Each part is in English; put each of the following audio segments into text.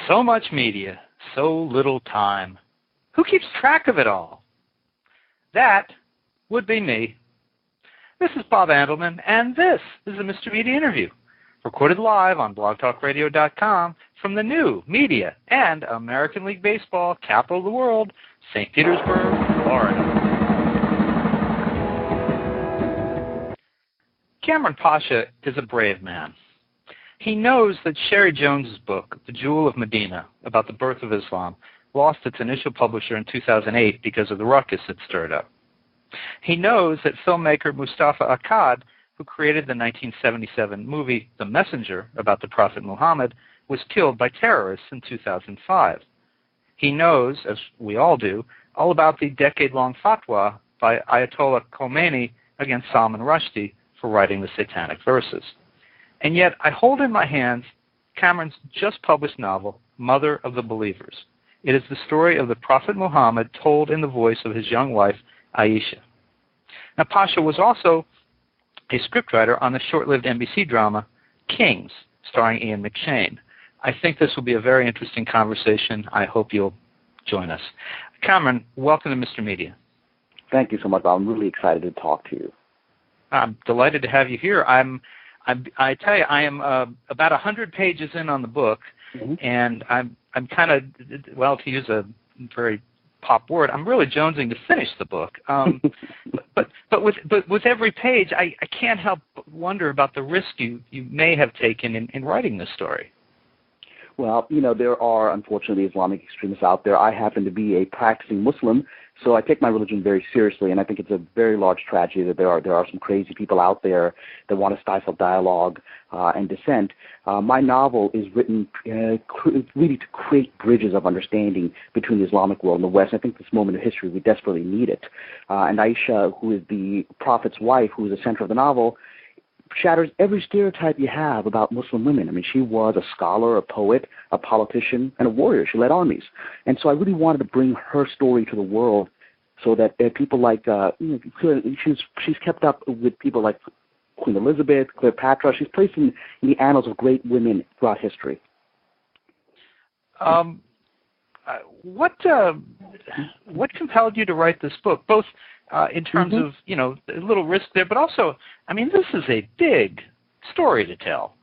So much media, so little time. Who keeps track of it all? That would be me. This is Bob Andelman, and this is a Mr. Media interview, recorded live on blogtalkradio.com from the new Media and American League Baseball capital of the world, St. Petersburg, Florida. Kamran Pasha is a brave man. He knows that Sherry Jones's book, The Jewel of Medina, about the birth of Islam, lost its initial publisher in 2008 because of the ruckus it stirred up. He knows that filmmaker Mustafa Akkad, who created the 1977 movie The Messenger about the Prophet Muhammad, was killed by terrorists in 2005. He knows, as we all do, all about the decade-long fatwa by Ayatollah Khomeini against Salman Rushdie for writing the satanic verses. And yet, I hold in my hands Kamran's just-published novel, Mother of the Believers. It is the story of the Prophet Muhammad told in the voice of his young wife, Aisha. Now, Pasha was also a scriptwriter on the short-lived NBC drama, Kings, starring Ian McShane. I think this will be a very interesting conversation. I hope you'll join us. Kamran, welcome to Mr. Media. Thank you so much. I'm really excited to talk to you. I'm delighted to have you here. I tell you, I am about 100 pages in on the book, and I'm kind of, well, to use a very pop word, I'm really jonesing to finish the book. But with every page, I can't help but wonder about the risk you may have taken in writing this story. Well, you know, there are, unfortunately, Islamic extremists out there. I happen to be a practicing Muslim, so I take my religion very seriously, and I think it's a very large tragedy that there are some crazy people out there that want to stifle dialogue and dissent. My novel is written really to create bridges of understanding between the Islamic world and the West. I think this moment of history, we desperately need it. And Aisha, who is the Prophet's wife, who is the center of the novel, shatters every stereotype you have about Muslim women. I mean, she was a scholar, a poet, a politician, and a warrior. She led armies. And so I really wanted to bring her story to the world so that people like, she's kept up with people like Queen Elizabeth, Cleopatra. She's placed in the annals of great women throughout history. What compelled you to write this book, both in terms of, you know, a little risk there, but also, I mean, this is a big story to tell.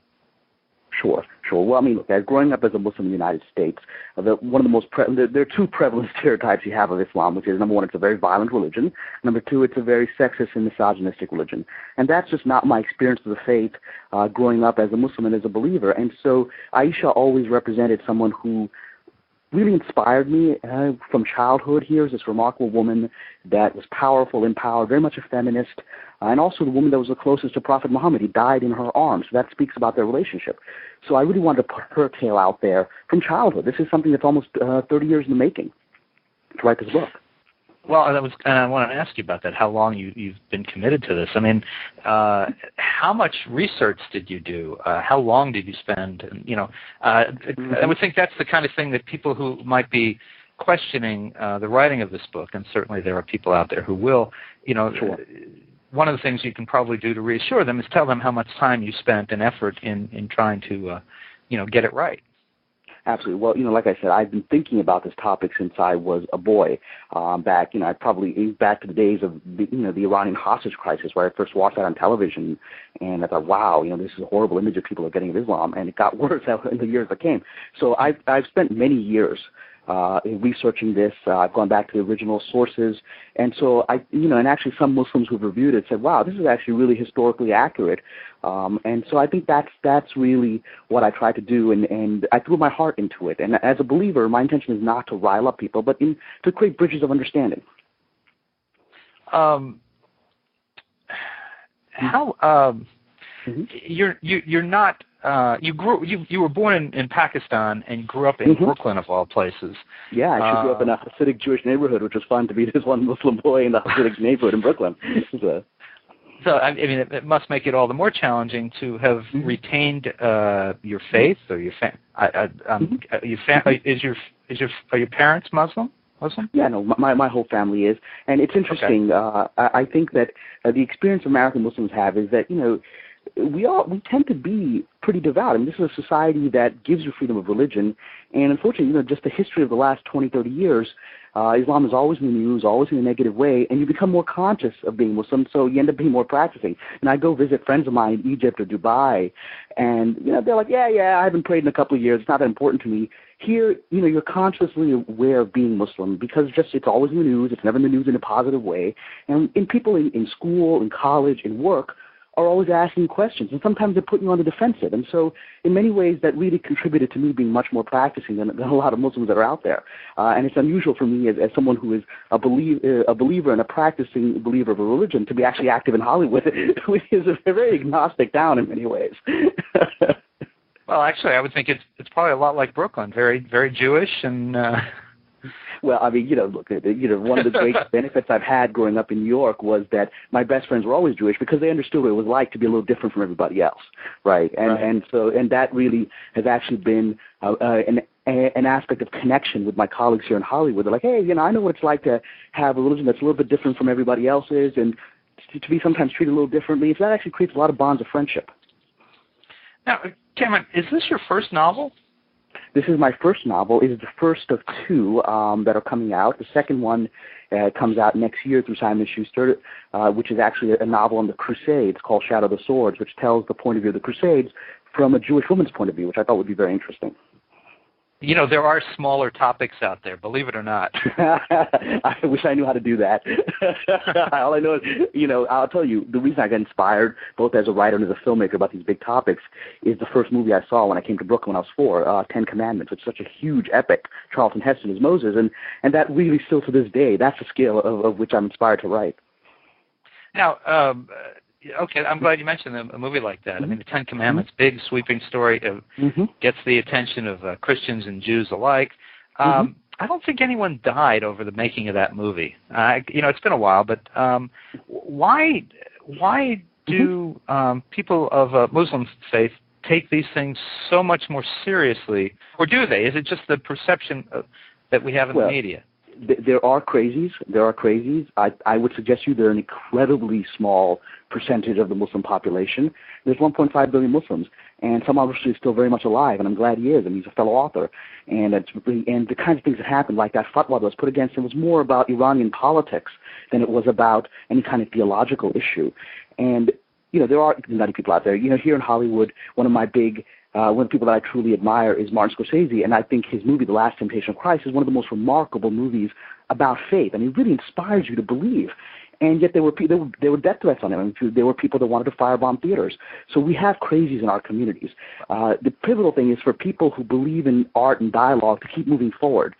Sure. Well, I mean, look, growing up as a Muslim in the United States, there are two prevalent stereotypes you have of Islam, which is, number one, it's a very violent religion. Number two, it's a very sexist and misogynistic religion. And that's just not my experience of the faith growing up as a Muslim and as a believer. And so Aisha always represented someone who really inspired me from childhood. Here's this remarkable woman that was powerful, empowered, very much a feminist, and also the woman that was the closest to Prophet Muhammad. He died in her arms. So that speaks about their relationship. So I really wanted to put her tale out there from childhood. This is something that's almost 30 years in the making to write this book. Well, and I want to ask you about that, how long you've been committed to this. I mean, how much research did you do? How long did you spend? And, you know, I would think that's the kind of thing that people who might be questioning the writing of this book, and certainly there are people out there who will, you know, sure. One of the things you can probably do to reassure them is tell them how much time you spent and effort in trying to, you know, get it right. Absolutely. Well, you know, like I said, I've been thinking about this topic since I was a boy. Back to the days of the Iranian hostage crisis, where I first watched that on television, and I thought, wow, you know, this is a horrible image of people are getting of Islam, and it got worse in the years that came. So I've spent many years in researching this. I've gone back to the original sources, and so and actually some Muslims who've reviewed it said, wow, this is actually really historically accurate. And so I think that's really what I try to do, and I threw my heart into it. And as a believer, my intention is not to rile up people, but to create bridges of understanding. You're not. You were born in Pakistan and grew up in Brooklyn, of all places. Yeah, I actually grew up in a Hasidic Jewish neighborhood, which was fun to be this one Muslim boy in the Hasidic neighborhood in Brooklyn. So, I mean, it must make it all the more challenging to have retained your faith, or your are your parents Muslim? Yeah, no, my whole family is, and it's interesting. Okay. I think that the experience American Muslims have is that, you know, we tend to be pretty devout. I mean, this is a society that gives you freedom of religion, and unfortunately, just the history of the last 20, 30 years, Islam is always in the news, always in a negative way, and you become more conscious of being Muslim, so you end up being more practicing. And I go visit friends of mine in Egypt or Dubai, and they're like, yeah, I haven't prayed in a couple of years, it's not that important to me. Here, you're consciously aware of being Muslim because it's always in the news, it's never in the news in a positive way, and people in school, in college, in work, are always asking questions, and sometimes they're putting you on the defensive. And so in many ways, that really contributed to me being much more practicing than a lot of Muslims that are out there. And it's unusual for me as someone who is a believer and a practicing believer of a religion to be actually active in Hollywood, which is a very agnostic town in many ways. Well, actually, I would think it's probably a lot like Brooklyn, very, very Jewish and... Well, I mean, look, one of the great benefits I've had growing up in New York was that my best friends were always Jewish because they understood what it was like to be a little different from everybody else, right? And that really has actually been an aspect of connection with my colleagues here in Hollywood. They're like, hey, I know what it's like to have a religion that's a little bit different from everybody else's, and to be sometimes treated a little differently. So that actually creates a lot of bonds of friendship. Now, Kamran, is this your first novel? This is my first novel. It is the first of two that are coming out. The second one comes out next year through Simon & Schuster, which is actually a novel on the Crusades called Shadow of the Swords, which tells the point of view of the Crusades from a Jewish woman's point of view, which I thought would be very interesting. There are smaller topics out there, believe it or not. I wish I knew how to do that. All I know is, I'll tell you, the reason I got inspired, both as a writer and as a filmmaker about these big topics, is the first movie I saw when I came to Brooklyn when I was 4, 10 Commandments, which is such a huge epic. Charlton Heston as Moses, and that really still to this day, that's the scale of which I'm inspired to write. Now, okay, I'm glad you mentioned a movie like that. I mean, the Ten Commandments, big, sweeping story, gets the attention of Christians and Jews alike. I don't think anyone died over the making of that movie. It's been a while, but why do people of Muslim faith take these things so much more seriously, or do they? Is it just the perception that we have in the media? There are crazies. I would suggest you they're an incredibly small percentage of the Muslim population. There's 1.5 billion Muslims, and Salman Rushdie is still very much alive, and I'm glad he is, and he's a fellow author. And the kinds of things that happened, like that fatwa that was put against him, was more about Iranian politics than it was about any kind of theological issue. And there are nutty people out there. Here in Hollywood, one of the people that I truly admire is Martin Scorsese, and I think his movie, The Last Temptation of Christ, is one of the most remarkable movies about faith. I mean, it really inspires you to believe. And yet there were death threats on him. I mean, there were people that wanted to firebomb theaters. So we have crazies in our communities. The pivotal thing is for people who believe in art and dialogue to keep moving forward,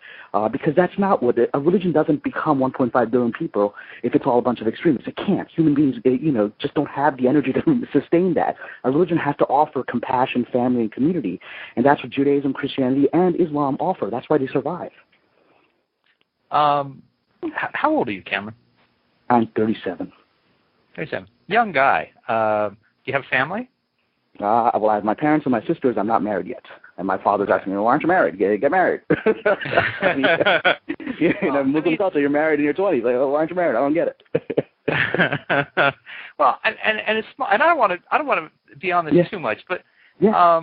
because that's not what a religion doesn't become 1.5 billion people if it's all a bunch of extremists. It can't. Human beings, just don't have the energy to sustain that. A religion has to offer compassion, family, and community, and that's what Judaism, Christianity, and Islam offer. That's why they survive. How old are you, Kamran? I'm 37. 37. Young guy. Do you have family? Well, I have my parents and my sisters. I'm not married yet. And my father's asking me, why aren't you married? Get married. Muslim culture, you're married in your 20s. Like, why aren't you married? I don't get it. Well, and it's, and I don't want to be on this too much, but I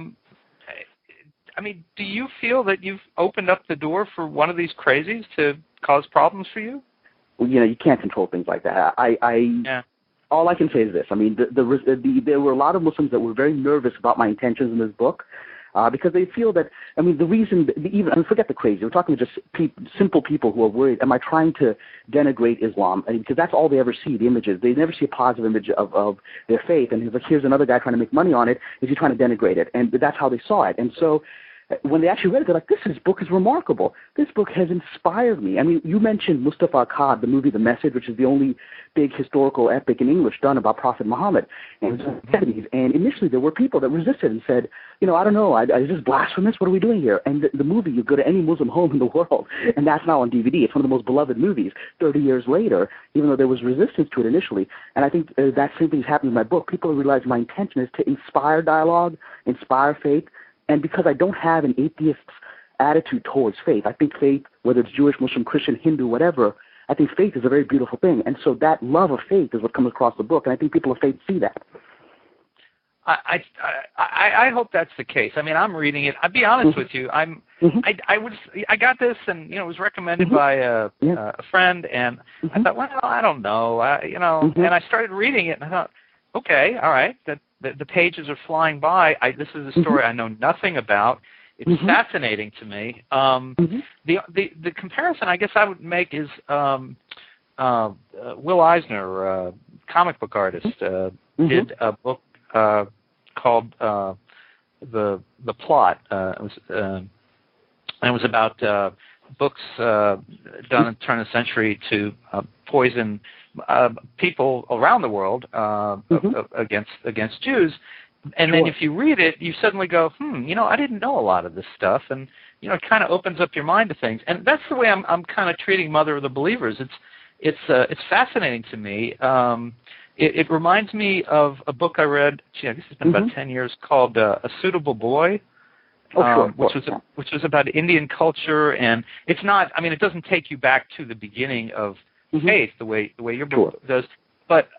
mean, do you feel that you've opened up the door for one of these crazies to cause problems for you? Well, you can't control things like that. All I can say is this. I mean, there were a lot of Muslims that were very nervous about my intentions in this book because they feel that, I mean, the reason, forget the crazy, we're talking just simple people who are worried, am I trying to denigrate Islam? Because that's all they ever see, the images. They never see a positive image of their faith. And here's another guy trying to make money on it. Is he trying to denigrate it? And that's how they saw it. And so when they actually read it, they're like, this book is remarkable. This book has inspired me. I mean, you mentioned Mustafa Akkad, the movie The Message, which is the only big historical epic in English done about Prophet Muhammad. And it was in the 70s. And initially there were people that resisted and said, I don't know, is this blasphemous? What are we doing here? And the movie, you go to any Muslim home in the world, and that's now on DVD. It's one of the most beloved movies 30 years later, even though there was resistance to it initially. And I think that same thing is happening in my book. People realize my intention is to inspire dialogue, inspire faith. And because I don't have an atheist's attitude towards faith, I think faith, whether it's Jewish, Muslim, Christian, Hindu, whatever, I think faith is a very beautiful thing. And so that love of faith is what comes across the book, and I think people of faith see that. I hope that's the case. I mean, I'm reading it. I'll be honest with you. I got this, and it was recommended by a friend, and I thought, well, I don't know, and I started reading it, and I thought, okay, all right, the pages are flying by. This is a story I know nothing about. It's fascinating to me. The comparison I guess I would make is Will Eisner, comic book artist, did a book called the Plot. It was about books done in the turn of the century to poison people around the world against Jews. And then if you read it, you suddenly go, I didn't know a lot of this stuff, and it kind of opens up your mind to things. And that's the way I'm kind of treating Mother of the Believers. It's fascinating to me. It reminds me of a book I read. I guess it's been about 10 years, called A Suitable Boy, which was about Indian culture, and it's not. I mean, it doesn't take you back to the beginning of faith the way your book does. But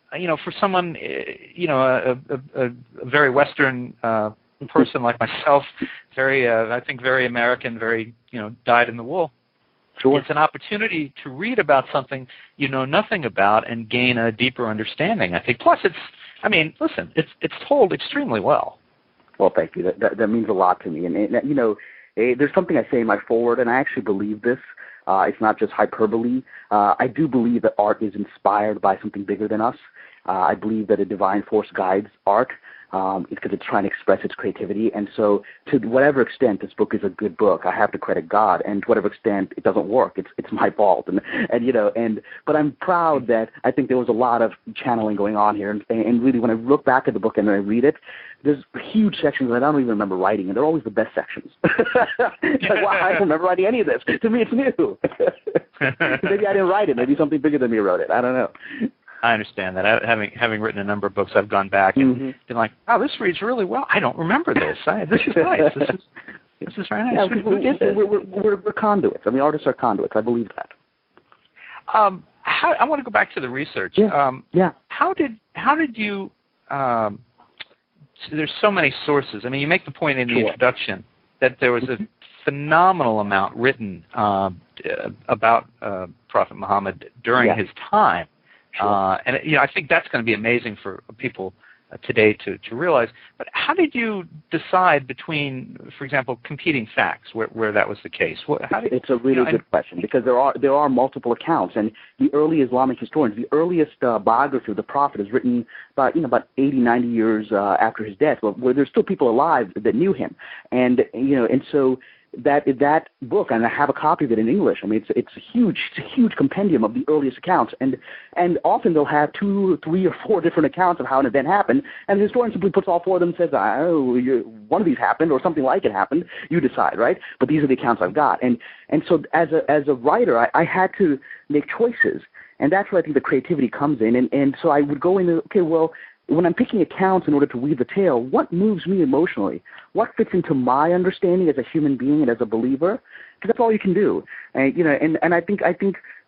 for someone, a very Western person like myself, I think very American, very dyed in the wool. It's an opportunity to read about something you know nothing about and gain a deeper understanding, I think. Plus, it's told extremely well. Well, thank you. That means a lot to me. And there's something I say in my foreword, and I actually believe this. It's not just hyperbole. I do believe that art is inspired by something bigger than us. I believe that a divine force guides art because it's trying to express its creativity. And so to whatever extent this book is a good book, I have to credit God. And to whatever extent it doesn't work, it's my fault. But I'm proud that I think there was a lot of channeling going on here. And really, when I look back at the book and I read it, there's huge sections that I don't even remember writing, and they're always the best sections. It's like, wow, I don't remember writing any of this. To me, it's new. Maybe I didn't write it. Maybe something bigger than me wrote it. I don't know. I understand that. Having written a number of books, I've gone back and been like, "Oh, this reads really well. I don't remember this. This is nice. This is very nice." Yeah, we're conduits. I mean, artists are conduits. I believe that. I want to go back to the research. How did you? There's so many sources. I mean, you make the point in the introduction that there was a phenomenal amount written about Prophet Muhammad during his time. And I think that's going to be amazing for people today to realize. But how did you decide between, for example, competing facts where that was the case? It's a really good question, because there are multiple accounts, and the early Islamic historians, the earliest biography of the Prophet is written about 80, 90 years after his death, where there's still people alive that knew him, and so. That book, and I have a copy of it in English. I mean, it's a huge compendium of the earliest accounts, and often they'll have 2, 3, or 4 different accounts of how an event happened, and the historian simply puts all 4 of them and says, one of these happened, or something like it happened. You decide, right? But these are the accounts I've got, and so as a writer, I had to make choices, and that's where I think the creativity comes in, and so I would go into, when I'm picking accounts in order to weave the tale, what moves me emotionally? What fits into my understanding as a human being and as a believer? Because that's all you can do. And I think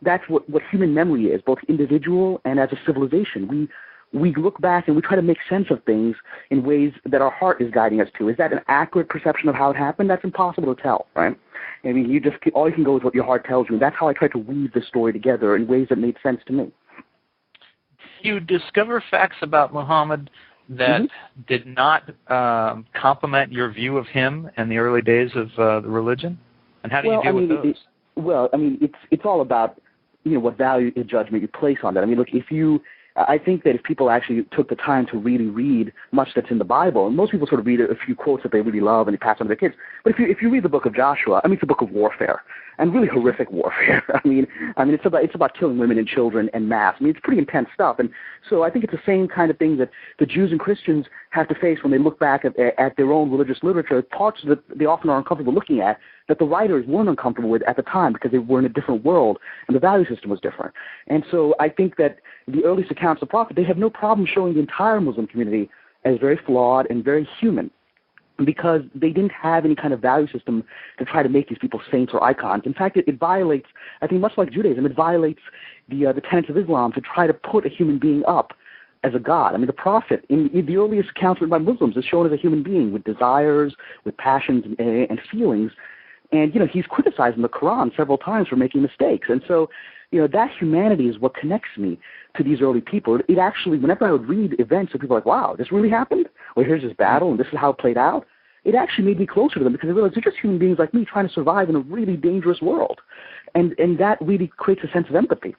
that's what human memory is, both individual and as a civilization. We look back and we try to make sense of things in ways that our heart is guiding us to. Is that an accurate perception of how it happened? That's impossible to tell, right? I mean, all you can go is what your heart tells you. And that's how I try to weave the story together in ways that made sense to me. You discover facts about Muhammad that did not complement your view of him in the early days of the religion? And how do you deal with those? It's all about what value and judgment you place on that. I mean, look, I think that if people actually took the time to really read much that's in the Bible, and most people sort of read a few quotes that they really love and they pass on to their kids, but if you read the book of Joshua, it's a book of warfare, and really horrific warfare. I mean, it's about killing women and children and mass. I mean, it's pretty intense stuff, and so I think it's the same kind of thing that the Jews and Christians have to face when they look back at their own religious literature, parts that they often are uncomfortable looking at, that the writers weren't uncomfortable with at the time because they were in a different world and the value system was different. And so I think that the earliest accounts of the Prophet, they have no problem showing the entire Muslim community as very flawed and very human, because they didn't have any kind of value system to try to make these people saints or icons. In fact, it violates, I think much like Judaism, it violates the tenets of Islam to try to put a human being up as a god. I mean, the prophet in the earliest accounts written by Muslims is shown as a human being with desires, with passions and feelings. And, he's criticized in the Quran several times for making mistakes. And so, that humanity is what connects me to these early people. It actually, whenever I would read events and people are like, wow, this really happened? Well, here's this battle and this is how it played out. It actually made me closer to them because I realized they're just human beings like me trying to survive in a really dangerous world. And that really creates a sense of empathy.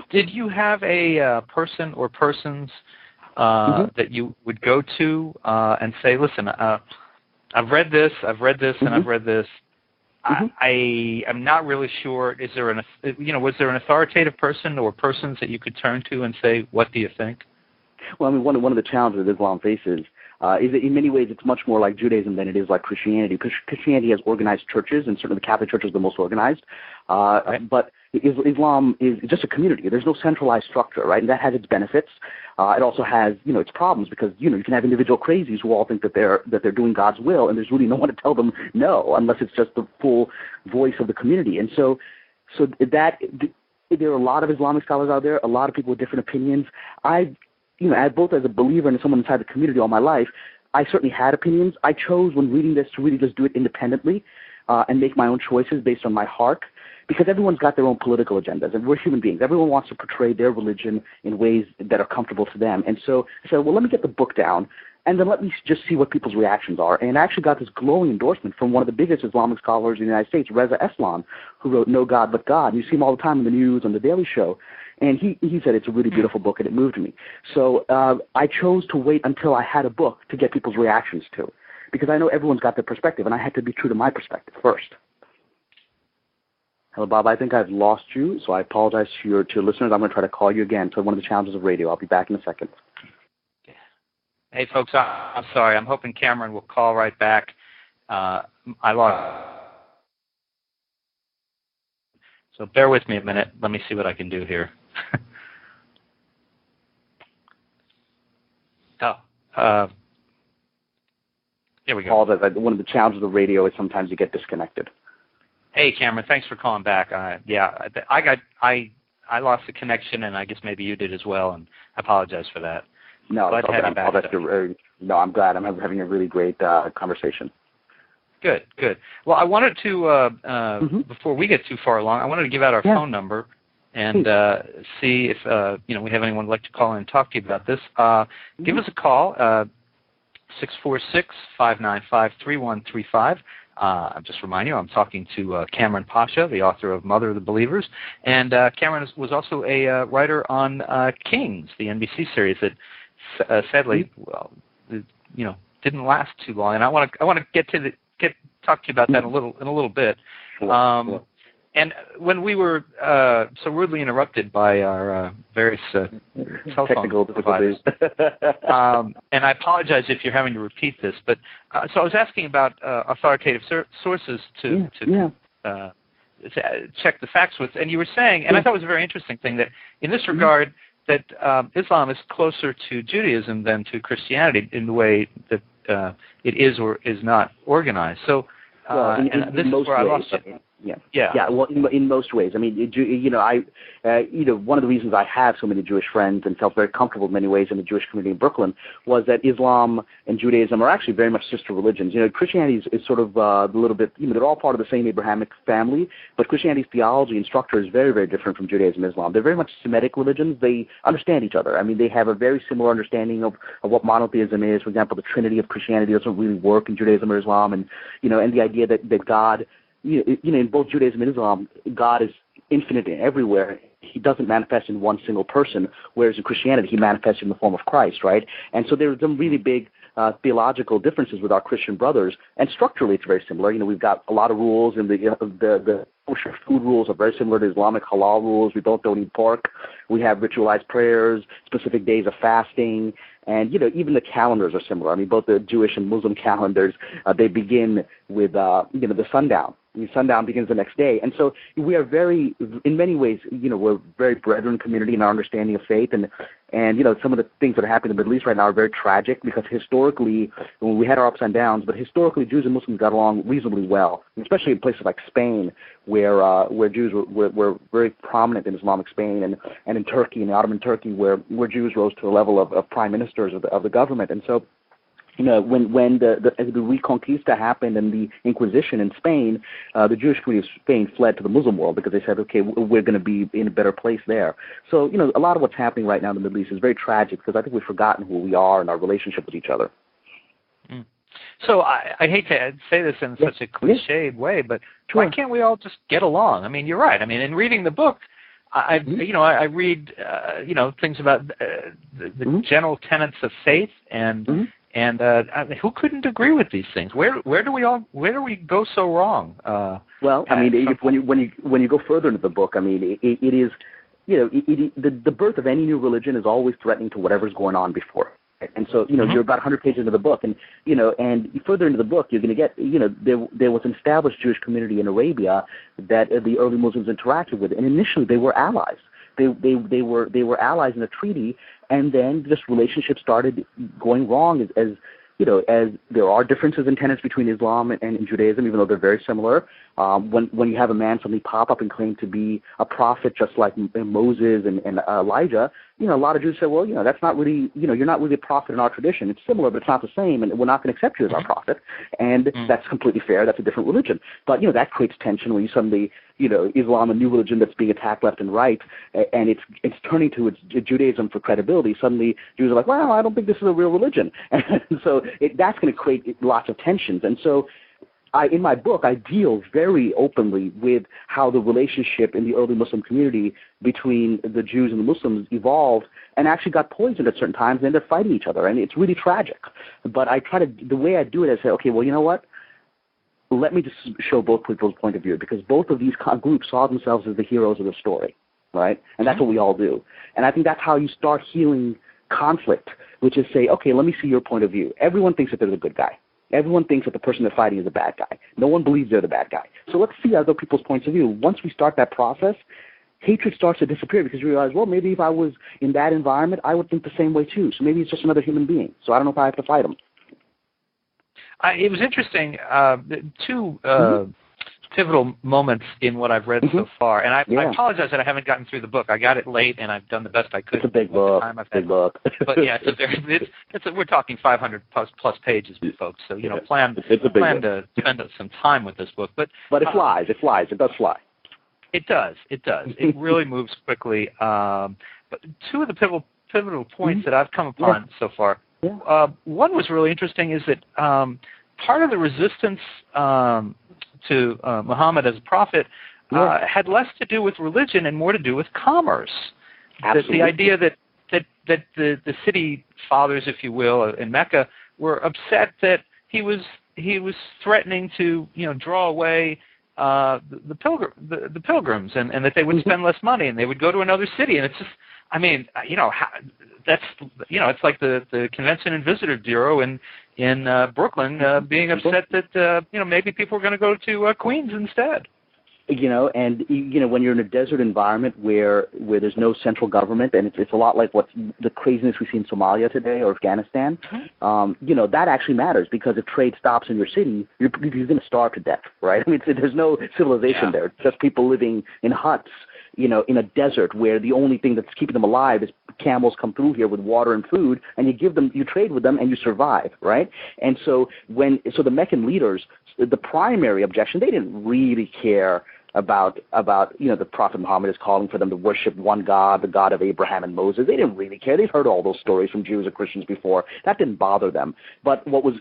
Did you have a person or persons that you would go to and say, listen, I've read this, and I've read this. I am not really sure. Is there was there an authoritative person or persons that you could turn to and say, what do you think? Well, I mean, one of the challenges that Islam faces is that in many ways it's much more like Judaism than it is like Christianity. Because Christianity has organized churches, and certainly the Catholic Church is the most organized. Right. But Islam is just a community. There's no centralized structure, right? And that has its benefits. It also has, its problems because, you can have individual crazies who all think that they're doing God's will, and there's really no one to tell them no, unless it's just the full voice of the community. And so that there are a lot of Islamic scholars out there, a lot of people with different opinions. Both as a believer and as someone inside the community all my life, I certainly had opinions. I chose when reading this to really just do it independently and make my own choices based on my heart, because everyone's got their own political agendas, and we're human beings. Everyone wants to portray their religion in ways that are comfortable to them. And so I said, well, let me get the book down, and then let me just see what people's reactions are. And I actually got this glowing endorsement from one of the biggest Islamic scholars in the United States, Reza Eslan, who wrote No God But God. You see him all the time in the news, on The Daily Show. And he said it's a really beautiful book, and it moved me. So I chose to wait until I had a book to get people's reactions to, because I know everyone's got their perspective, and I had to be true to my perspective first. Hello, Bob. I think I've lost you, so I apologize to your listeners. I'm going to try to call you again. So one of the challenges of radio. I'll be back in a second. Hey, folks, I'm sorry. I'm hoping Kamran will call right back. I lost. So bear with me a minute. Let me see what I can do here. Here we go. One of the challenges of radio is sometimes you get disconnected. Hey, Kamran, thanks for calling back. I lost the connection, and I guess maybe you did as well, and I apologize for that. No, I'm glad. I'm having a really great conversation. Good. Well, I wanted to, before we get too far along, I wanted to give out our phone number and see if we have anyone who'd like to call in and talk to you about this. Give us a call, 646-595-3135. I'll just remind you, I'm talking to Kamran Pasha, the author of Mother of the Believers, and Kamran was also a writer on Kings, the NBC series that sadly, didn't last too long. And I want to talk to you about that in a little bit. Sure. And when we were so rudely interrupted by our various technical difficulties, and I apologize if you're having to repeat this, but so I was asking about authoritative sources to check the facts with, and you were saying, and I thought it was a very interesting thing, that in this regard, that Islam is closer to Judaism than to Christianity in the way that it is or is not organized. So, and this is where I lost you. Yeah. Well, in most ways, I mean, one of the reasons I have so many Jewish friends and felt very comfortable in many ways in the Jewish community in Brooklyn was that Islam and Judaism are actually very much sister religions. Christianity is sort of a little bit, they're all part of the same Abrahamic family, but Christianity's theology and structure is very, very different from Judaism and Islam. They're very much Semitic religions. They understand each other. I mean, they have a very similar understanding of what monotheism is. For example, the Trinity of Christianity doesn't really work in Judaism or Islam, and the idea that God, in both Judaism and Islam, God is infinite and everywhere. He doesn't manifest in one single person, whereas in Christianity, he manifests in the form of Christ, right? And so there are some really big theological differences with our Christian brothers, and structurally it's very similar. We've got a lot of rules, and the kosher food rules are very similar to Islamic halal rules. We both don't eat pork. We have ritualized prayers, specific days of fasting, and even the calendars are similar. I mean, both the Jewish and Muslim calendars, they begin with the sundown. Sundown begins the next day. And so we are very, in many ways, we're very brethren community in our understanding of faith. And And, some of the things that are happening in the Middle East right now are very tragic because historically, when we had our ups and downs, but historically Jews and Muslims got along reasonably well, especially in places like Spain, where Jews were very prominent in Islamic Spain, and in Turkey, in Ottoman Turkey, where Jews rose to the level of prime ministers of the government. And so, when the Reconquista happened and the Inquisition in Spain, the Jewish community of Spain fled to the Muslim world because they said, okay, we're going to be in a better place there. So, a lot of what's happening right now in the Middle East is very tragic because I think we've forgotten who we are and our relationship with each other. Mm. So I hate to say this in such a cliched way, but why can't we all just get along? I mean, you're right. I mean, in reading the book, I read things about the general tenets of faith and. And who couldn't agree with these things? Where do we go so wrong? Well, I mean, when you go further into the book, I mean, it is, the birth of any new religion is always threatening to whatever's going on before. And so, you're about 100 pages into the book, and further into the book, you're going to get, there was an established Jewish community in Arabia that the early Muslims interacted with, and initially they were allies. They were allies in a treaty, and then just relationships started going wrong as there are differences in tenets between Islam and Judaism, even though they're very similar. When you have a man suddenly pop up and claim to be a prophet, just like Moses and Elijah, a lot of Jews say, well, that's not really, you're not really a prophet in our tradition. It's similar, but it's not the same, and we're not going to accept you as our prophet. And that's completely fair. That's a different religion. But, that creates tension when you suddenly, Islam, a new religion that's being attacked left and right, and it's turning to Judaism for credibility. Suddenly, Jews are like, well, I don't think this is a real religion. And so that's going to create lots of tensions. And so in my book, I deal very openly with how the relationship in the early Muslim community between the Jews and the Muslims evolved and actually got poisoned at certain times and ended up fighting each other. And it's really tragic. But the way I do it is say, okay, well, you know what? Let me just show both people's point of view, because both of these groups saw themselves as the heroes of the story, right? And that's what we all do. And I think that's how you start healing conflict, which is say, okay, let me see your point of view. Everyone thinks that they're the good guy. Everyone thinks that the person they're fighting is a bad guy. No one believes they're the bad guy. So let's see other people's points of view. Once we start that process, hatred starts to disappear because you realize, well, maybe if I was in that environment, I would think the same way too. So maybe it's just another human being. So I don't know if I have to fight him. It was interesting, two pivotal moments in what I've read so far. And I apologize that I haven't gotten through the book. I got it late, and I've done the best I could. It's a big book. Big book. But yeah, we're talking 500 plus pages, folks. So plan to spend some time with this book. But it flies. It flies. It does fly. It does. It really moves quickly. But two of the pivotal points that I've come upon so far. Yeah. One was really interesting is that part of the resistance to Muhammad as a prophet had less to do with religion and more to do with commerce. Absolutely. The idea that the city fathers, if you will, in Mecca were upset that he was threatening to draw away the pilgrims and that they would spend less money and they would go to another city. And it's just, I mean, that's it's like the Convention and Visitor Bureau in Brooklyn being upset that maybe people are going to go to Queens instead. And when you're in a desert environment where there's no central government, and it's a lot like what's the craziness we see in Somalia today or Afghanistan, that actually matters, because if trade stops in your city, you're going to starve to death, right? I mean, there's no civilization there. It's just people living in huts, in a desert where the only thing that's keeping them alive is camels come through here with water and food, and you trade with them and you survive, right? And so the Meccan leaders, the primary objection, they didn't really care about the Prophet Muhammad is calling for them to worship one God, the God of Abraham and Moses. They didn't really care. They've heard all those stories from Jews or Christians before. That didn't bother them. But what was,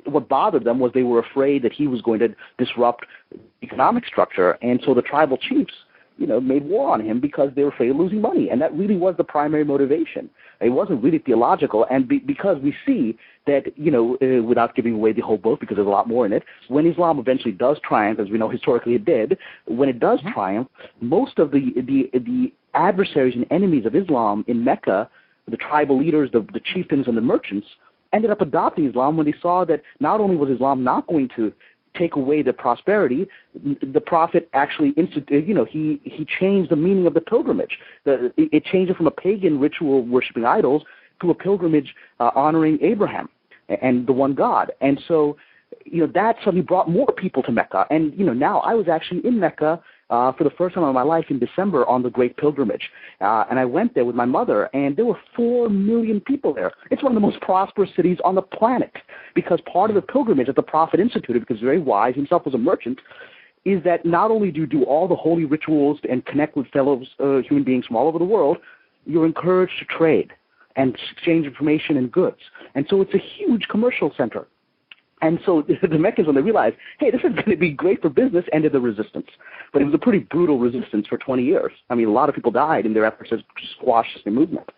what bothered them was they were afraid that he was going to disrupt economic structure, and so the tribal chiefs made war on him because they were afraid of losing money. And that really was the primary motivation. It wasn't really theological. And because we see that, without giving away the whole book, because there's a lot more in it, when Islam eventually does triumph, as we know historically it did, when it does triumph, most of the adversaries and enemies of Islam in Mecca, the tribal leaders, the chieftains and the merchants, ended up adopting Islam when they saw that not only was Islam not going to take away the prosperity, the Prophet actually he changed the meaning of the pilgrimage. It changed it from a pagan ritual worshiping idols to a pilgrimage honoring Abraham and the one God. And so, that suddenly brought more people to Mecca. And, now I was actually in Mecca for the first time in my life in December on the Great Pilgrimage. And I went there with my mother, and there were 4 million people there. It's one of the most prosperous cities on the planet because part of the pilgrimage that the Prophet instituted, because he was very wise, himself was a merchant, is that not only do you do all the holy rituals and connect with fellow human beings from all over the world, you're encouraged to trade and exchange information and goods. And so it's a huge commercial center. And so the Meccans, when they realized, hey, this is going to be great for business, ended the resistance. But it was a pretty brutal resistance for 20 years. I mean, a lot of people died in their efforts to squash this movement.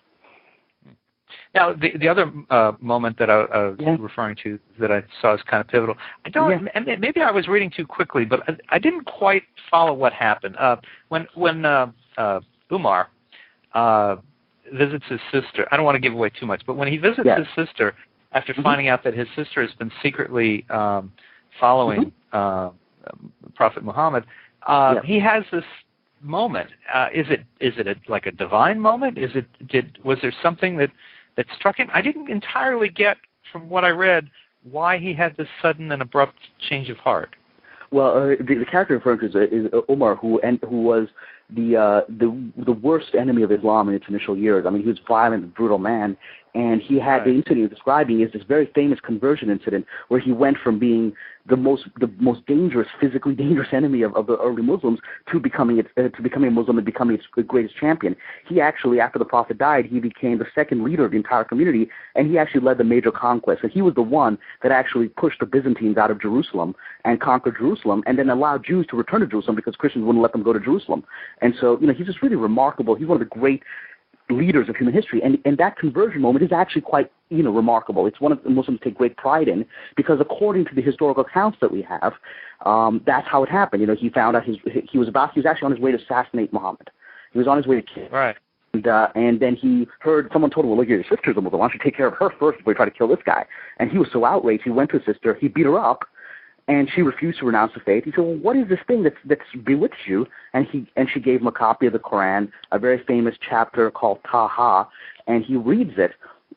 Now, the other moment that I was referring to that I saw as kind of pivotal, maybe I was reading too quickly, but I didn't quite follow what happened. When Umar visits his sister, I don't want to give away too much, but when he visits his sister, after finding out that his sister has been secretly following Prophet Muhammad, he has this moment. Is it like a divine moment? Was there something that struck him? I didn't entirely get, from what I read, why he had this sudden and abrupt change of heart. Well, the character referred to is Umar, who was the worst enemy of Islam in its initial years. I mean, he was a violent and brutal man, and he had the incident you're describing is this very famous conversion incident where he went from being the most dangerous, physically dangerous enemy of the early Muslims to becoming a Muslim and becoming its greatest champion. He actually, after the Prophet died, he became the second leader of the entire community, and he actually led the major conquest. And he was the one that actually pushed the Byzantines out of Jerusalem and conquered Jerusalem, and then allowed Jews to return to Jerusalem because Christians wouldn't let them go to Jerusalem. And so, he's just really remarkable. He's one of the great leaders of human history, and that conversion moment is actually quite, remarkable. It's one of the Muslims take great pride in because, according to the historical accounts that we have, that's how it happened. He found out he was actually on his way to assassinate Muhammad. He was on his way to kill. Right. And then he heard someone told him, well, look, your sister's a Muslim. Why don't you take care of her first before you try to kill this guy? And he was so outraged, he went to his sister, he beat her up, and she refused to renounce the faith. He said, well, what is this thing that's bewitched you? And she gave him a copy of the Quran, a very famous chapter called Taha, and he reads it.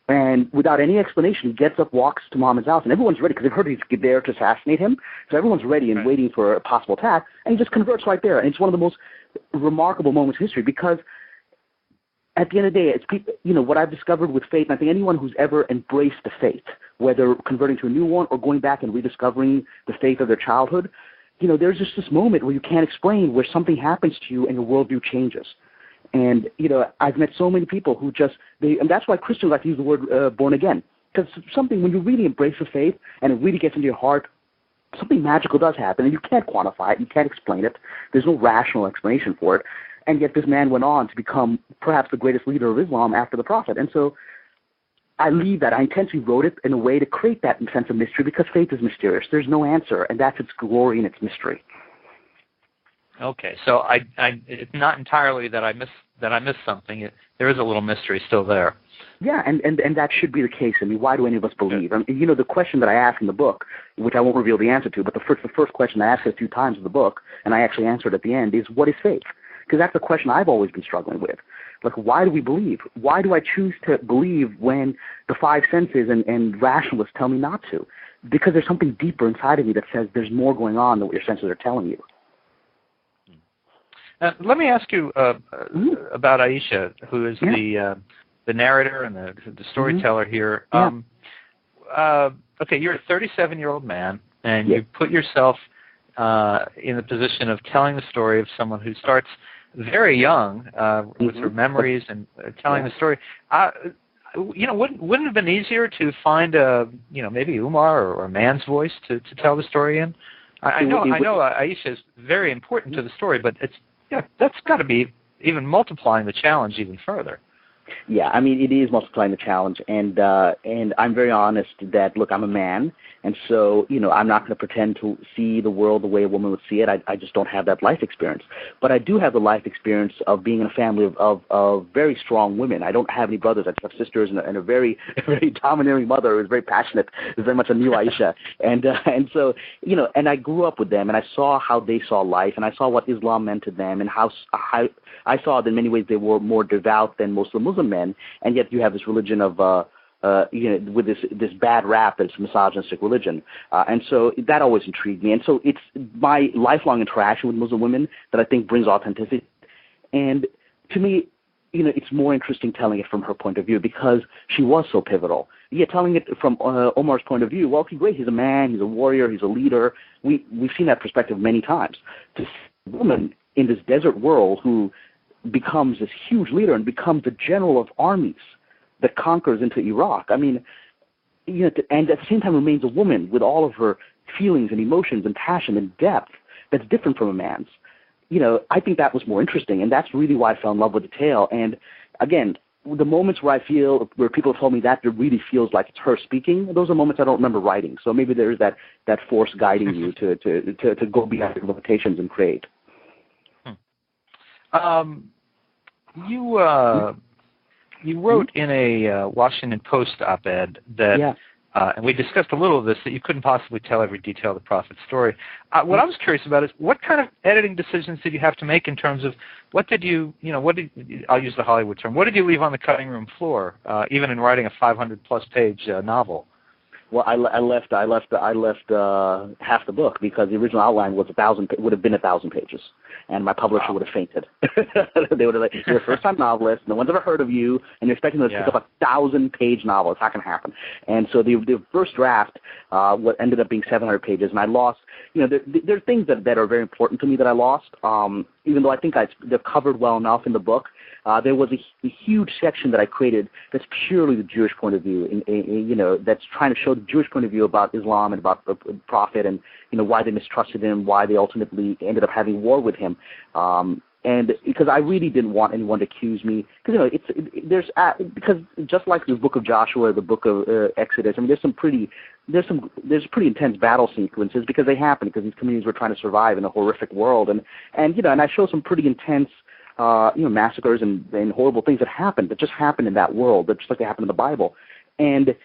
And without any explanation, he gets up, walks to Muhammad's house, and everyone's ready because they've heard he's there to assassinate him. So everyone's ready and waiting for a possible attack, and he just converts right there. And it's one of the most remarkable moments in history because at the end of the day, it's people, what I've discovered with faith, and I think anyone who's ever embraced the faith, whether converting to a new one or going back and rediscovering the faith of their childhood, there's just this moment where you can't explain, where something happens to you and your worldview changes. And, I've met so many people who and that's why Christians like to use the word born again. Because something, when you really embrace the faith and it really gets into your heart, something magical does happen, and you can't quantify it, you can't explain it. There's no rational explanation for it. And yet this man went on to become perhaps the greatest leader of Islam after the Prophet. And so I intentionally wrote it in a way to create that sense of mystery because faith is mysterious. There's no answer, and that's its glory and its mystery. Okay, so it's not entirely that I missed something. There is a little mystery still there. Yeah, and that should be the case. I mean, why do any of us believe? I mean, the question that I ask in the book, which I won't reveal the answer to, but the first question I ask a few times in the book, and I actually answered at the end, is what is faith? Because that's a question I've always been struggling with. Like, why do we believe? Why do I choose to believe when the five senses and rationalists tell me not to? Because there's something deeper inside of me that says there's more going on than what your senses are telling you. Let me ask you about Aisha, who is the narrator and the storyteller here. Okay, you're a 37-year-old man, and you put yourself in the position of telling the story of someone who starts very young with her memories and telling the story. Wouldn't it have been easier to find maybe Umar or a man's voice to tell the story in? I know Aisha is very important to the story, but that's got to be even multiplying the challenge even further. Yeah, I mean, it is multiplying the challenge, and I'm very honest that, look, I'm a man, and so, I'm not going to pretend to see the world the way a woman would see it. I just don't have that life experience. But I do have the life experience of being in a family of very strong women. I don't have any brothers. I just have sisters and a very, very domineering mother who's very passionate, who's very much a new Aisha. And so, and I grew up with them, and I saw how they saw life, and I saw what Islam meant to them, and how I saw that in many ways they were more devout than most of the Muslim men, and yet you have this religion of with this bad rap that's misogynistic religion, and so that always intrigued me. And so it's my lifelong interaction with Muslim women that I think brings authenticity. And to me, it's more interesting telling it from her point of view because she was so pivotal. Yeah, telling it from Omar's point of view, well, okay, great, he's a man, he's a warrior, he's a leader. We've seen that perspective many times. To see a woman in this desert world who becomes this huge leader and becomes the general of armies that conquers into Iraq. I mean, and at the same time remains a woman with all of her feelings and emotions and passion and depth that's different from a man's. I think that was more interesting, and that's really why I fell in love with the tale. And again, the moments where people have told me that it really feels like it's her speaking, those are moments I don't remember writing. So maybe there is that force guiding you to go beyond your limitations and create. You wrote in a Washington Post op-ed that, and we discussed a little of this, that you couldn't possibly tell every detail of the Prophet's story. What I was curious about is what kind of editing decisions did you have to make in terms of I'll use the Hollywood term, what did you leave on the cutting room floor, even in writing a 500-plus page novel? Well, I left half the book because the original outline was would have been 1,000 pages, and my publisher would have fainted. They would have like, you're a first-time novelist, no one's ever heard of you, and you're expecting them to pick up a 1,000-page novel. It's not going to happen. And so the first draft, what ended up being 700 pages, and I lost. There are things that are very important to me that I lost. Even though I think they're covered well enough in the book. There was a huge section that I created that's purely the Jewish point of view, that's trying to show the Jewish point of view about Islam and about the Prophet and, why they mistrusted him, why they ultimately ended up having war with him. And because I really didn't want anyone to accuse me, because, because just like the book of Joshua, the book of Exodus, I mean, there's pretty intense battle sequences because they happen, because these communities were trying to survive in a horrific world. And I show some pretty intense massacres and horrible things that just happened in that world, that just like they happen in the Bible. And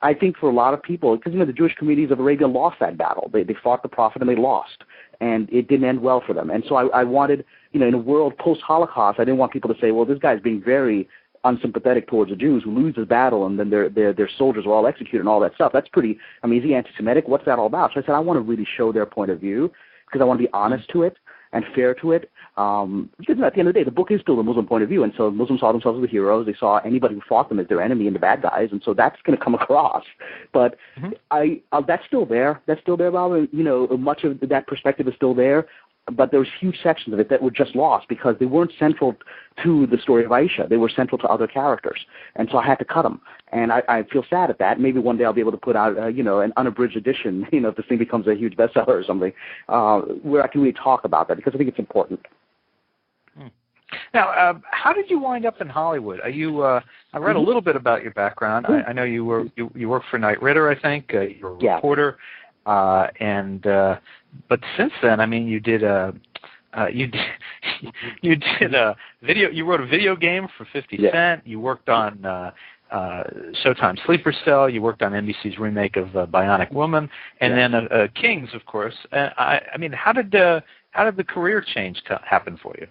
I think for a lot of people, because the Jewish communities of Arabia lost that battle. They fought the Prophet and they lost, and it didn't end well for them. And so I wanted, in a world post-Holocaust, I didn't want people to say, well, this guy's being very unsympathetic towards the Jews who lose this battle and then their soldiers are all executed and all that stuff. That's pretty, is he anti-Semitic? What's that all about? So I said, I want to really show their point of view because I want to be honest to it and fair to it. Because at the end of the day, the book is still the Muslim point of view, and so Muslims saw themselves as the heroes. They saw anybody who fought them as their enemy and the bad guys, and so that's going to come across. But that's still there. That's still there, Bob. Much of that perspective is still there. But there was huge sections of it that were just lost because they weren't central to the story of Aisha. They were central to other characters, and so I had to cut them. And I feel sad at that. Maybe one day I'll be able to put out, an unabridged edition, if this thing becomes a huge bestseller or something, where I can really talk about that because I think it's important. Now, how did you wind up in Hollywood? I read a little bit about your background. I know you worked for Knight Ridder, I think. You're a reporter, but since then, you did you did a video. You wrote a video game for 50 Cent. You worked on Showtime Sleeper Cell. You worked on NBC's remake of Bionic Woman, and then Kings, of course. How did the career change happen for you?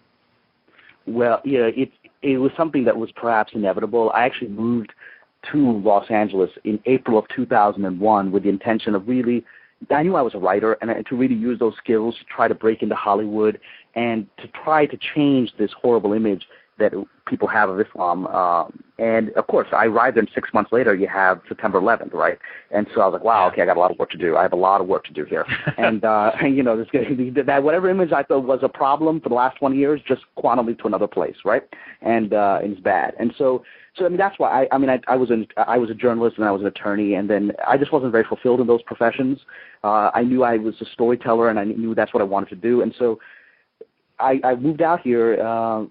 Well, it was something that was perhaps inevitable. I actually moved to Los Angeles in April of 2001 with the intention of I knew I was a writer, and to really use those skills to try to break into Hollywood and to try to change this horrible image that people have of Islam. And, of course, I arrived there, and 6 months later you have September 11th, right? And so I was like, wow, okay, I got a lot of work to do. I have a lot of work to do here. And that whatever image I thought was a problem for the last 20 years just quantum leaped to another place, right? And it's bad. And so that's why I was a journalist and I was an attorney, and then I just wasn't very fulfilled in those professions. I knew I was a storyteller, and I knew that's what I wanted to do. And so I moved out here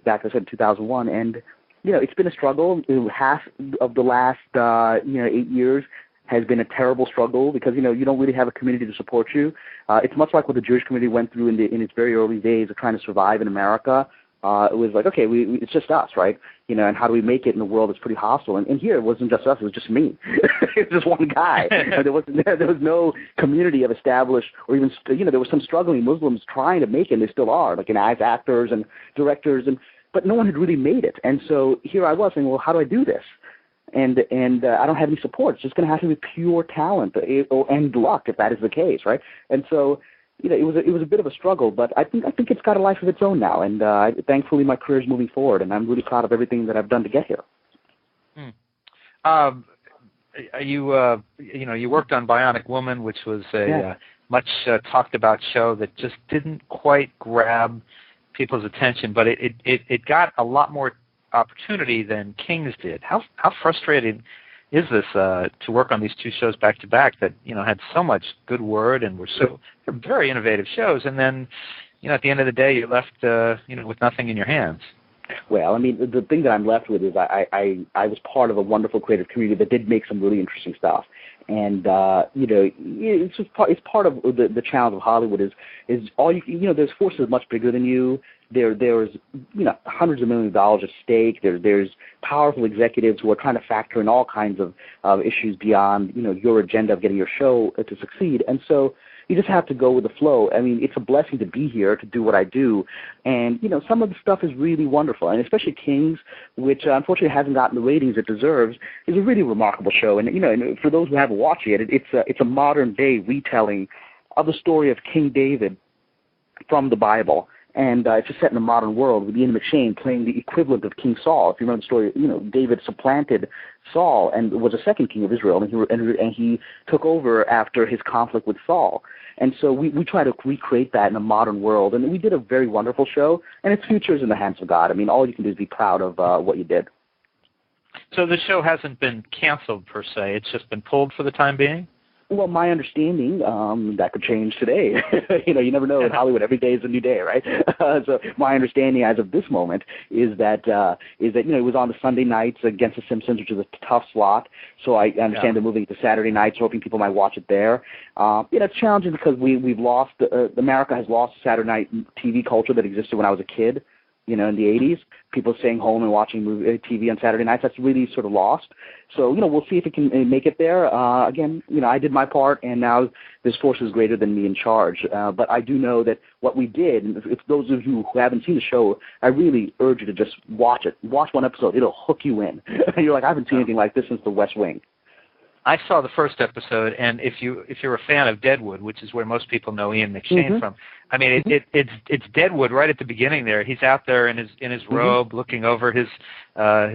back, I said, in 2001, and It's been a struggle. Half of the last 8 years has been a terrible struggle because you don't really have a community to support you. It's much like what the Jewish community went through in its very early days of trying to survive in America. It was like, okay, it's just us, right? And how do we make it in a world that's pretty hostile? And here it wasn't just us; it was just me. It was just one guy. And there was no community of established, or even there were some struggling Muslims trying to make it. And they still are, like as actors and directors, but no one had really made it. And so here I was saying, well, how do I do this? And I don't have any support. It's just going to have to be pure talent and luck if that is the case, right? And so. It was a bit of a struggle, but I think it's got a life of its own now, and thankfully my career is moving forward, and I'm really proud of everything that I've done to get here. You worked on Bionic Woman, which was a much talked about show that just didn't quite grab people's attention, but it got a lot more opportunity than Kings did. How frustrating is this to work on these two shows back to back that had so much good word and were very innovative shows, and then at the end of the day you're left with nothing in your hands? Well, I mean, the thing that I'm left with is I was part of a wonderful creative community that did make some really interesting stuff, and it's part of the challenge of Hollywood is all there's forces much bigger than you. There's hundreds of millions of dollars at stake. There's powerful executives who are trying to factor in all kinds of issues beyond your agenda of getting your show to succeed. And so you just have to go with the flow. I mean, it's a blessing to be here to do what I do, and some of the stuff is really wonderful, and especially Kings, which unfortunately hasn't gotten the ratings it deserves, is a really remarkable show. And and for those who haven't watched it, it's a modern day retelling of the story of King David from the Bible. And it's just set in a modern world with Ian McShane playing the equivalent of King Saul. If you remember the story, David supplanted Saul and was a second king of Israel, and he took over after his conflict with Saul. And so we try to recreate that in a modern world, and we did a very wonderful show, and its future is in the hands of God. I mean, all you can do is be proud of what you did. So the show hasn't been canceled per se; it's just been pulled for the time being? Well, my understanding, that could change today. You never know in Hollywood. Every day is a new day, right? So my understanding as of this moment is that it was on the Sunday nights against The Simpsons, which is a tough slot. So I understand they're moving it to Saturday nights, hoping people might watch it there. It's challenging because we've lost America has lost Saturday night TV culture that existed when I was a kid. In the 80s, people staying home and watching TV on Saturday nights, that's really sort of lost. So, we'll see if it can make it there. Again, I did my part, and now this force is greater than me in charge. But I do know that what we did, and if those of you who haven't seen the show, I really urge you to just watch it. Watch one episode. It'll hook you in. You're like, I haven't seen anything like this since The West Wing. I saw the first episode, and if you're a fan of Deadwood, which is where most people know Ian McShane from, I mean it's Deadwood right at the beginning there. He's out there in his robe, looking over his I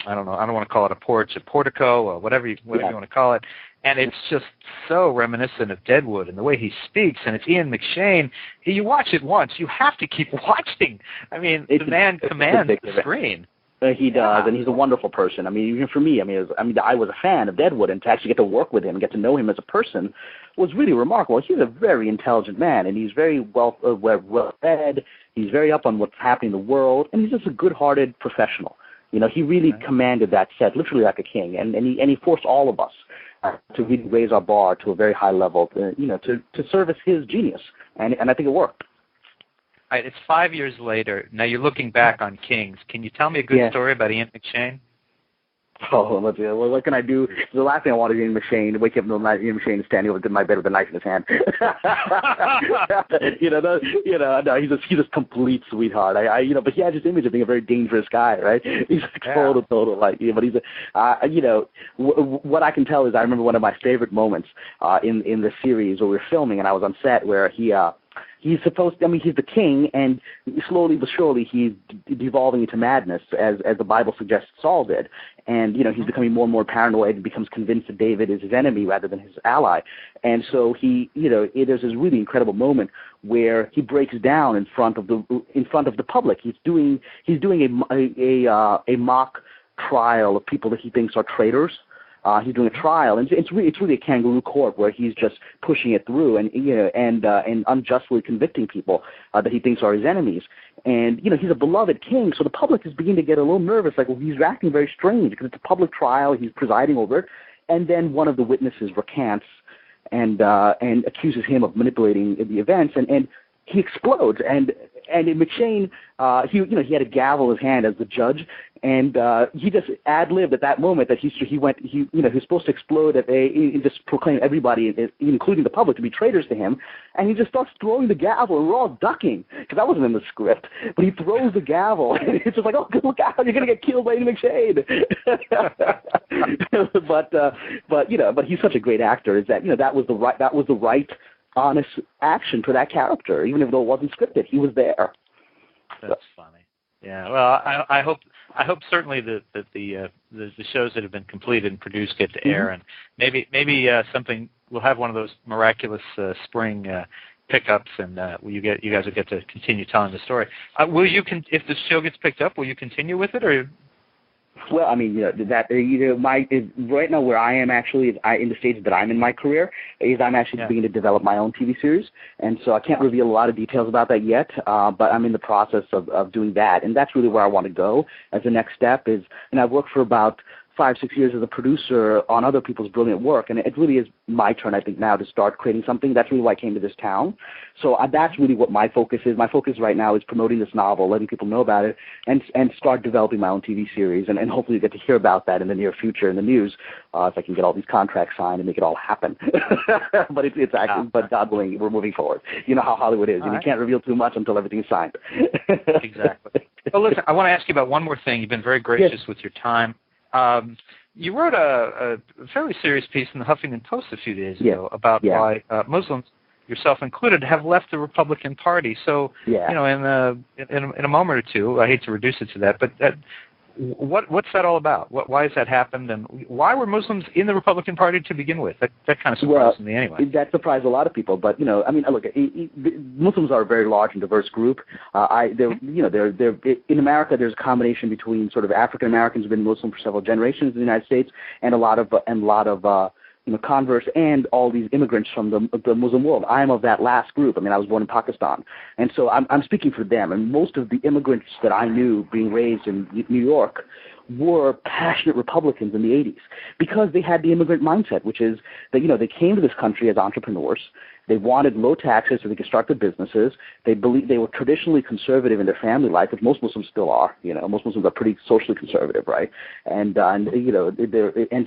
don't know, I don't want to call it a porch, a portico, or whatever you want to call it, and it's just so reminiscent of Deadwood and the way he speaks, and it's Ian McShane. You watch it once, you have to keep watching. I mean, the man commands the screen. He does, and he's a wonderful person. I mean, even for me, I was a fan of Deadwood, and to actually get to work with him and get to know him as a person was really remarkable. He's a very intelligent man, and he's very well read. He's very up on what's happening in the world, and he's just a good-hearted professional. He really commanded that set, literally like a king, and he forced all of us to really raise our bar to a very high level, to service his genius, and I think it worked. All right, it's 5 years later. Now you're looking back on Kings. Can you tell me a good story about Ian McShane? Oh, let's see. Well, what can I do? The last thing I want is Ian McShane. Wake up in the night, Ian McShane is standing over my bed with a knife in his hand. No, he's a complete sweetheart. But he has this image of being a very dangerous guy, right? He's a total, but he's what I can tell is I remember one of my favorite moments in the series where we were filming, and I was on set where he's the king, and slowly but surely he's devolving into madness, as the Bible suggests Saul did. And, he's becoming more and more paranoid and becomes convinced that David is his enemy rather than his ally. And so there's this really incredible moment where he breaks down in front of the public. He's doing a mock trial of people that he thinks are traitors. He's doing a trial, and it's really a kangaroo court where he's just pushing it through and unjustly convicting people that he thinks are his enemies. And he's a beloved king, so the public is beginning to get a little nervous. Like, well, he's acting very strange because it's a public trial. He's presiding over it, and then one of the witnesses recants and accuses him of manipulating the events, and he explodes. And McShane, he had a gavel in his hand as the judge, and he just ad-libbed at that moment that he was supposed to explode and just proclaim everybody, including the public, to be traitors to him, and he just starts throwing the gavel, and we're all ducking because that wasn't in the script. But he throws the gavel, and it's just like, oh, look out, you're gonna get killed by McShane. but he's such a great actor. Is that that was the right honest action for that character, even though it wasn't scripted. He was there. That's funny. Yeah. Well, I hope certainly that the shows that have been completed and produced get to air, and maybe something we'll have one of those miraculous spring pickups, and you guys will get to continue telling the story. Will you if the show gets picked up? Will you continue with it, or? Well, I mean, right now where I am actually is in the stage that I'm in my career is I'm actually beginning to develop my own TV series, and so I can't reveal a lot of details about that yet. But I'm in the process of doing that, and that's really where I want to go as the next step. And I've worked for about 5-6 years as a producer on other people's brilliant work, and it really is my turn, I think, now to start creating something. That's really why I came to this town. So that's really what my focus is. My focus right now is promoting this novel, letting people know about it, and start developing my own TV series, and hopefully you get to hear about that in the near future in the news, if I can get all these contracts signed and make it all happen. But it's actually, but God willing, we're moving forward. You know how Hollywood is. You can't reveal too much until everything's signed. Exactly. Well, listen, I want to ask you about one more thing. You've been very gracious with your time. You wrote a fairly serious piece in the Huffington Post a few days ago about why Muslims, yourself included, have left the Republican Party. So, in a moment or two, I hate to reduce it to that, but what's that all about? Why has that happened, and why were Muslims in the Republican Party to begin with? That kind of surprised me anyway. That surprised a lot of people, but I mean, look, Muslims are a very large and diverse group. In America, there's a combination between sort of African Americans who've been Muslim for several generations in the United States, and a lot of converts and all these immigrants from the Muslim world. I am of that last group. I mean, I was born in Pakistan, and so I'm speaking for them. And most of the immigrants that I knew being raised in New York were passionate Republicans in the 80s because they had the immigrant mindset, which is that they came to this country as entrepreneurs. They wanted low taxes so they could start their businesses. They were traditionally conservative in their family life, which most Muslims still are. Most Muslims are pretty socially conservative, right? And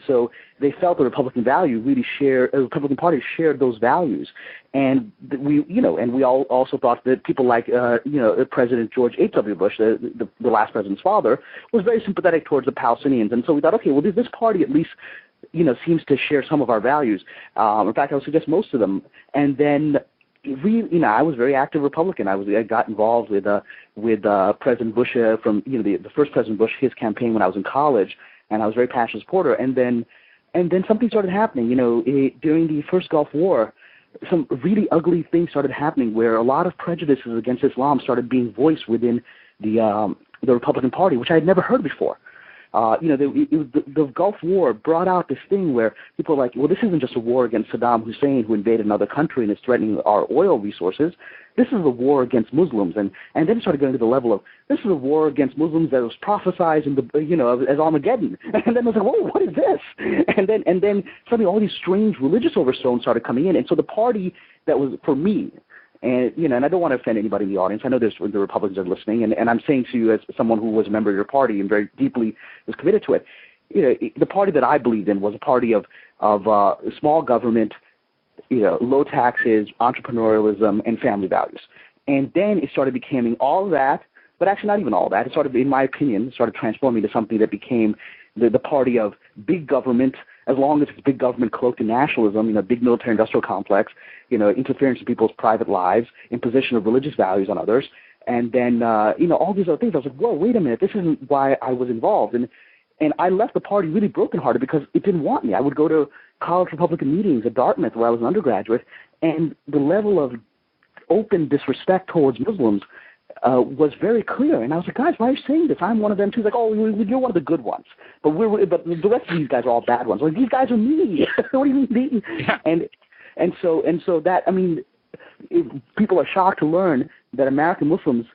so they felt the Republican Republican Party shared those values. And we all also thought that people like President George H.W. Bush, the last president's father, was very sympathetic towards the Palestinians. And so we thought, okay, well, this party at least seems to share some of our values. In fact, I would suggest most of them. And then, I was a very active Republican. I got involved with President Bush from the first President Bush, his campaign when I was in college, and I was a very passionate supporter. And then something started happening. During the first Gulf War, some really ugly things started happening where a lot of prejudices against Islam started being voiced within the Republican Party, which I had never heard before. The Gulf War brought out this thing where people are like, well, this isn't just a war against Saddam Hussein who invaded another country and is threatening our oil resources. This is a war against Muslims. And then it started going to the level of, this is a war against Muslims that was prophesied in as Armageddon. And then I was like, whoa, what is this? And then suddenly all these strange religious overtones started coming in. And so the party that was, for me, and I don't want to offend anybody in the audience. I know the Republicans are listening, and I'm saying to you as someone who was a member of your party and very deeply was committed to it. The party that I believed in was a party of small government, low taxes, entrepreneurialism, and family values. And then it started becoming all of that, but actually not even all that. It started, in my opinion, transforming to something that became the party of big government, as long as it's big government cloaked in nationalism, big military-industrial complex, interference in people's private lives, imposition of religious values on others, and then, all these other things. I was like, whoa, wait a minute, this isn't why I was involved. And I left the party really brokenhearted because it didn't want me. I would go to college Republican meetings at Dartmouth where I was an undergraduate, and the level of open disrespect towards Muslims was very clear. And I was like, guys, why are you saying this? I'm one of them too. He's like, oh, you're one of the good ones. But but the rest of these guys are all bad ones. Like, these guys are me. What do you mean me? Yeah. And so that, I mean, people are shocked to learn that American Muslims,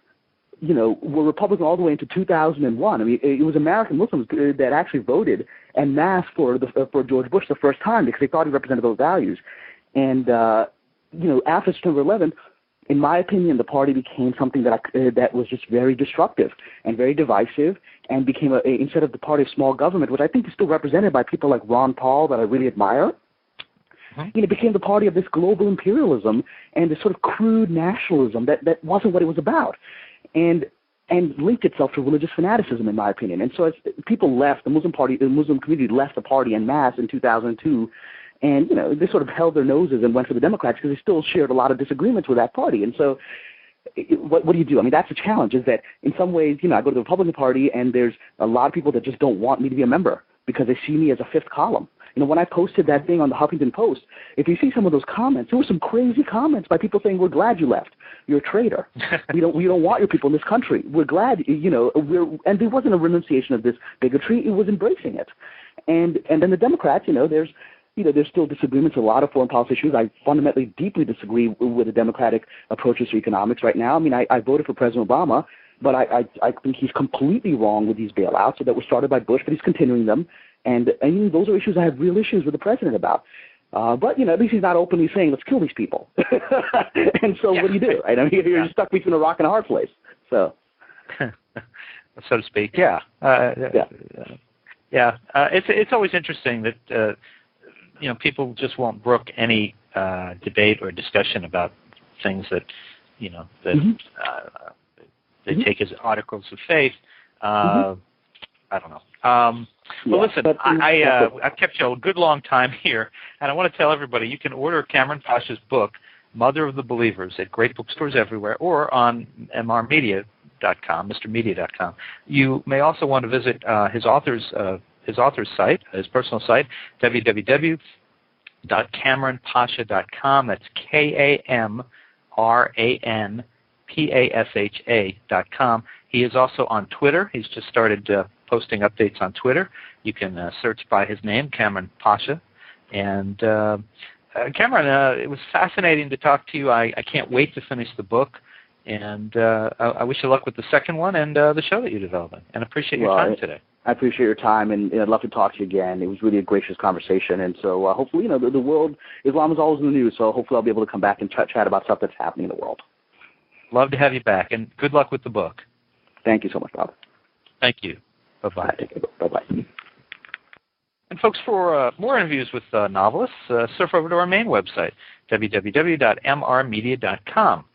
were Republican all the way into 2001. I mean, it was American Muslims that actually voted en masse for George Bush the first time because they thought he represented those values. And after September 11th, in my opinion, the party became something that was just very destructive and very divisive, and became instead of the party of small government, which I think is still represented by people like Ron Paul that I really admire. It became the party of this global imperialism and this sort of crude nationalism that wasn't what it was about, and linked itself to religious fanaticism, in my opinion. And so as people left, the Muslim community left the party en masse in 2002, and they sort of held their noses and went for the Democrats because they still shared a lot of disagreements with that party. And so what do you do? I mean, that's the challenge, is that in some ways, I go to the Republican Party and there's a lot of people that just don't want me to be a member because they see me as a fifth column. When I posted that thing on the Huffington Post, if you see some of those comments, there were some crazy comments by people saying, we're glad you left. You're a traitor. We don't want your people in this country. We're glad, and there wasn't a renunciation of this bigotry. It was embracing it. And then the Democrats, there's still disagreements on a lot of foreign policy issues. I fundamentally deeply disagree with the Democratic approaches to economics right now. I mean, I voted for President Obama, but I think he's completely wrong with these bailouts that were started by Bush, but he's continuing them. And those are issues I have real issues with the president about. But, at least he's not openly saying, let's kill these people. And so what do you do? Right? I mean, you're stuck between a rock and a hard place. So to speak, yeah. It's always interesting that, people just won't brook any debate or discussion about things that, they take as articles of faith. I don't know. Well, listen, I've kept you a good long time here, and I want to tell everybody you can order Kamran Pasha's book, Mother of the Believers, at great bookstores everywhere or on mrmedia.com, mrmedia.com. You may also want to visit his author's site, his personal site, www.kamranpasha.com. That's KamranPasha.com. He is also on Twitter. He's just started posting updates on Twitter. You can search by his name, Kamran Pasha. And Kamran, it was fascinating to talk to you. I can't wait to finish the book. And I wish you luck with the second one and the show that you're developing. And appreciate your time today. I appreciate your time, and I'd love to talk to you again. It was really a gracious conversation. And so hopefully, the world, Islam is always in the news, so hopefully I'll be able to come back and chat about stuff that's happening in the world. Love to have you back, and good luck with the book. Thank you so much, Bob. Thank you. Bye-bye. Bye-bye. And folks, for more interviews with novelists, surf over to our main website, www.mrmedia.com.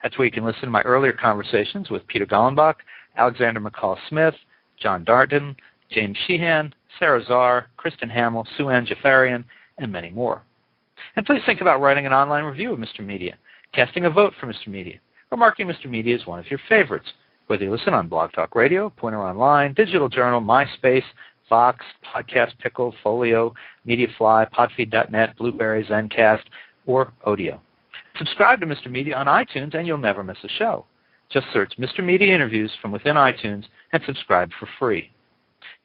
That's where you can listen to my earlier conversations with Peter Gollenbach, Alexander McCall Smith, John Darden, James Sheehan, Sarah Zarr, Kristen Hamill, Sue-Ann Jafarian, and many more. And please think about writing an online review of Mr. Media, casting a vote for Mr. Media, or marking Mr. Media as one of your favorites, whether you listen on Blog Talk Radio, Pointer Online, Digital Journal, MySpace, Vox, Podcast Pickle, Folio, Mediafly, Podfeed.net, Blueberry, Zencast, or Odeo. Subscribe to Mr. Media on iTunes and you'll never miss a show. Just search Mr. Media Interviews from within iTunes and subscribe for free.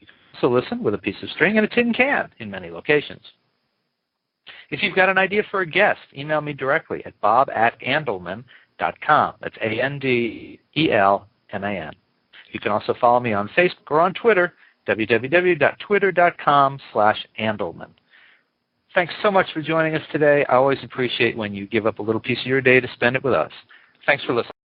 You can also listen with a piece of string and a tin can in many locations. If you've got an idea for a guest, email me directly at bob@andelman.com. That's ANDELMAN. You can also follow me on Facebook or on Twitter, www.twitter.com/Andelman. Thanks so much for joining us today. I always appreciate when you give up a little piece of your day to spend it with us. Thanks for listening.